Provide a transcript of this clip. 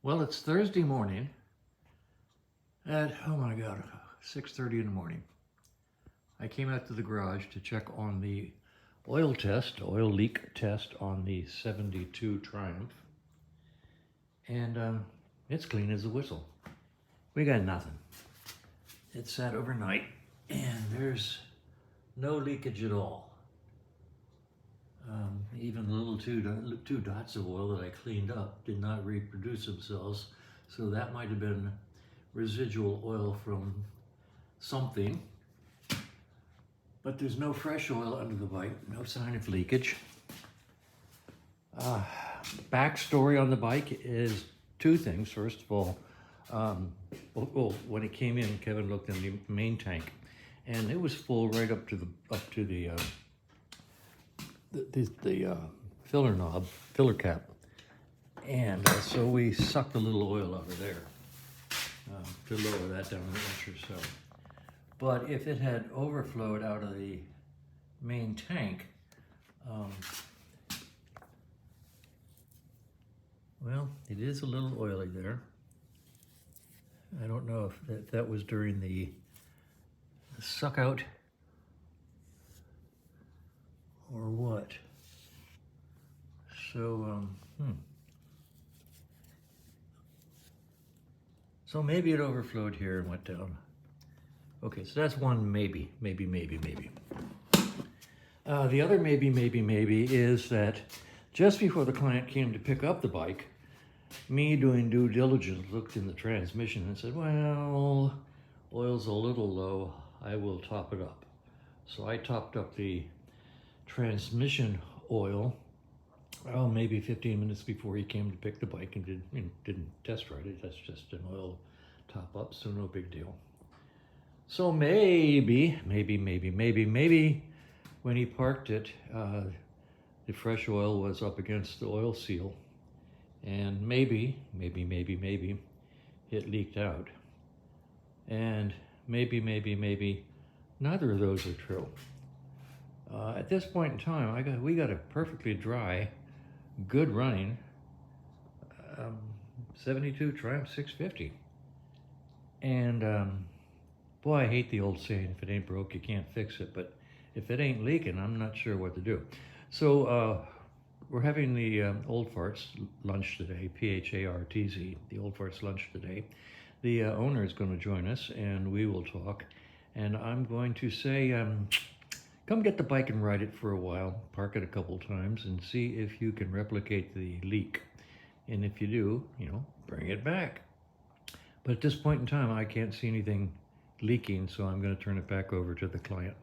Well, it's Thursday morning at, oh my God, 6:30 in the morning. I came out to the garage to check on the oil leak test on the 72 Triumph. And it's clean as a whistle. We got nothing. It sat overnight and there's no leakage at all. Even the little two dots of oil that I cleaned up did not reproduce themselves. So that might have been residual oil from something. But there's no fresh oil under the bike, no sign of leakage. Backstory on the bike is two things. First of all, when it came in, Kevin looked in the main tank, and it was full right up to the filler cap, and so we sucked a little oil out of there to lower that down an inch or so. But if it had overflowed out of the main tank, well, it is a little oily there. I don't know if that was during the suck out or what. So, so maybe it overflowed here and went down. Okay, so that's one maybe. The other maybe is that just before the client came to pick up the bike, me doing due diligence looked in the transmission and said, well, oil's a little low, I will top it up. So I topped up the transmission oil, well, maybe 15 minutes before he came to pick the bike, and didn't test ride it. That's just an oil top up, so no big deal. So maybe when he parked it, the fresh oil was up against the oil seal, and maybe it leaked out. And maybe neither of those are true. At this point in time, we got a perfectly dry, good running 72 Triumph 650. And boy, I hate the old saying, if it ain't broke, you can't fix it. But if it ain't leaking, I'm not sure what to do. So we're having the Old Farts lunch today, PHARTZ, the Old Farts lunch today. The owner is going to join us, and we will talk. And I'm going to say, come get the bike and ride it for a while, park it a couple times, and see if you can replicate the leak. And if you do, bring it back. But at this point in time, I can't see anything leaking, so I'm going to turn it back over to the client.